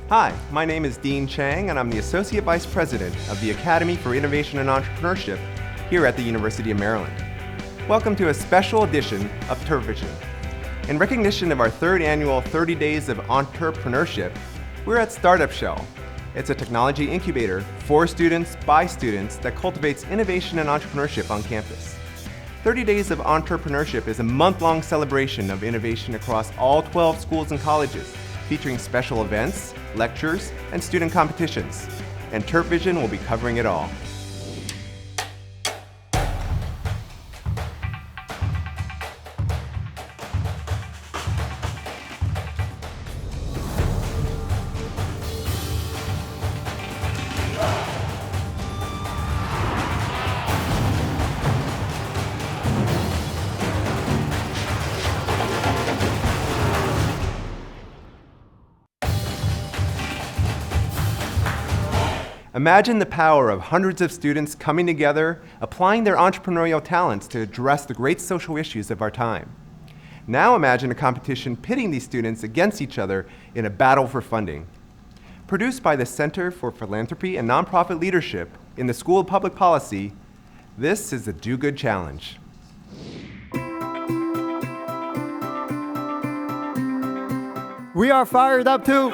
Hi, my name is Dean Chang, and I'm the Associate Vice President of the Academy for Innovation and Entrepreneurship here at the University of Maryland. Welcome to a special edition of Terps Vision. In recognition of our third annual 30 Days of Entrepreneurship, we're at Startup Shell. It's a technology incubator for students, by students, that cultivates innovation and entrepreneurship on campus. 30 Days of Entrepreneurship is a month-long celebration of innovation across all 12 schools and colleges, featuring special events, lectures, and student competitions. And Terps Vision will be covering it all. Imagine the power of hundreds of students coming together, applying their entrepreneurial talents to address the great social issues of our time. Now imagine a competition pitting these students against each other in a battle for funding. Produced by the Center for Philanthropy and Nonprofit Leadership in the School of Public Policy, this is the Do Good Challenge. We are fired up too.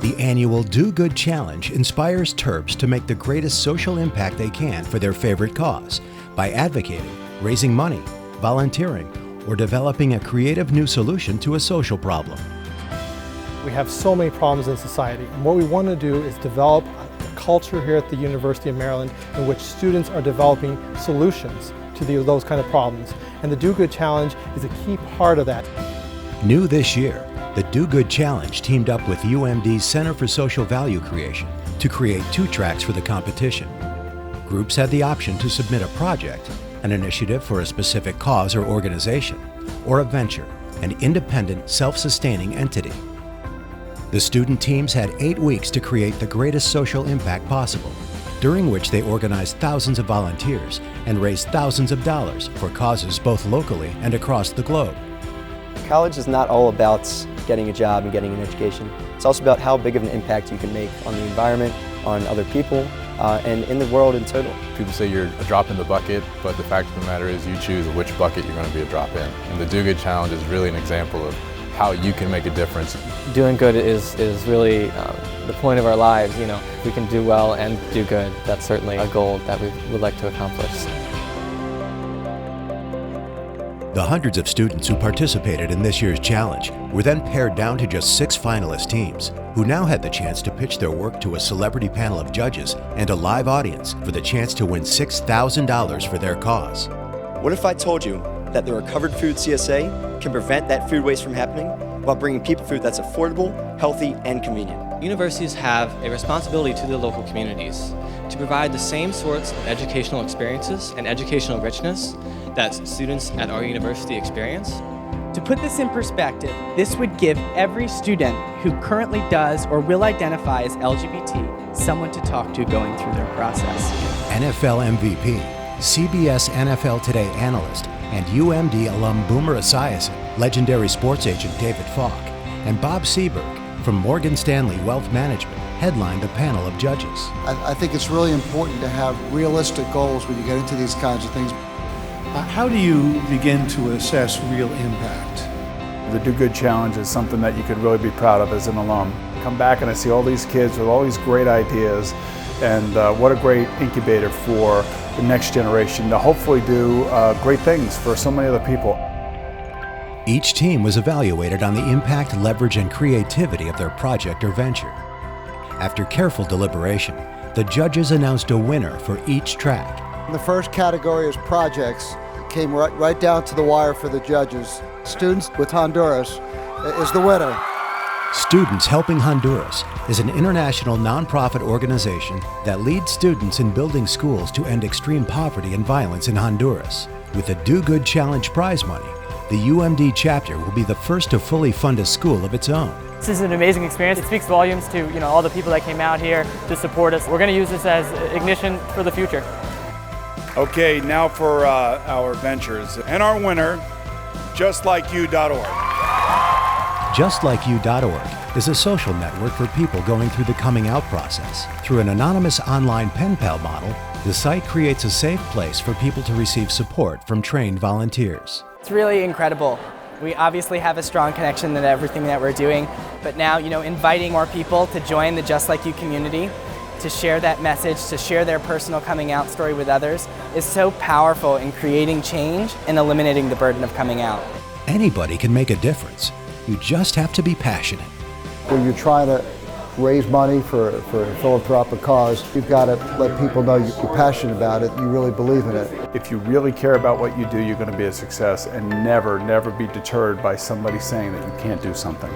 The annual Do Good Challenge inspires Terps to make the greatest social impact they can for their favorite cause by advocating, raising money, volunteering, or developing a creative new solution to a social problem. We have so many problems in society, and what we want to do is develop a culture here at the University of Maryland in which students are developing solutions to those kind of problems. And the Do Good Challenge is a key part of that. New this year, the Do Good Challenge teamed up with UMD's Center for Social Value Creation to create 2 tracks for the competition. Groups had the option to submit a project, an initiative for a specific cause or organization, or a venture, an independent, self-sustaining entity. The student teams had 8 weeks to create the greatest social impact possible, during which they organized thousands of volunteers and raised thousands of dollars for causes both locally and across the globe. College is not all about getting a job and getting an education. It's also about how big of an impact you can make on the environment, on other people, and in the world in total. People say you're a drop in the bucket, but the fact of the matter is you choose which bucket you're going to be a drop in. And the Do Good Challenge is really an example of how you can make a difference. Doing good is really the point of our lives. You know, we can do well and do good. That's certainly a goal that we would like to accomplish. The hundreds of students who participated in this year's challenge were then pared down to just 6 finalist teams, who now had the chance to pitch their work to a celebrity panel of judges and a live audience for the chance to win $6,000 for their cause. What if I told you that the Recovered Food CSA can prevent that food waste from happening while bringing people food that's affordable, healthy, and convenient? Universities have a responsibility to their local communities to provide the same sorts of educational experiences and educational richness that students at our university experience. To put this in perspective, this would give every student who currently does or will identify as LGBT someone to talk to going through their process. NFL MVP, CBS NFL Today analyst, and UMD alum Boomer Esiason, legendary sports agent David Falk, and Bob Seberg from Morgan Stanley Wealth Management headlined the panel of judges. I think it's really important to have realistic goals when you get into these kinds of things. How do you begin to assess real impact? The Do Good Challenge is something that you could really be proud of as an alum. Come back and I see all these kids with all these great ideas, and what a great incubator for the next generation to hopefully do great things for so many other people. Each team was evaluated on the impact, leverage, and creativity of their project or venture. After careful deliberation, the judges announced a winner for each track. The first category is projects. Came right down to the wire for the judges. Students with Honduras is the winner. Students Helping Honduras is an international nonprofit organization that leads students in building schools to end extreme poverty and violence in Honduras. With the Do Good Challenge prize money, the UMD chapter will be the first to fully fund a school of its own. This is an amazing experience. It speaks volumes to all the people that came out here to support us. We're going to use this as ignition for the future. Okay, now for our ventures. And our winner, justlikeYou.org. JustLikeYou.org is a social network for people going through the coming out process. Through an anonymous online pen pal model, the site creates a safe place for people to receive support from trained volunteers. It's really incredible. We obviously have a strong connection to everything that we're doing, but now, inviting more people to join the Just Like You community, to share that message, to share their personal coming out story with others, is so powerful in creating change and eliminating the burden of coming out. Anybody can make a difference. You just have to be passionate. When you're trying to raise money for a philanthropic cause, you've got to let people know you're passionate about it, you really believe in it. If you really care about what you do, you're going to be a success, and never, never be deterred by somebody saying that you can't do something.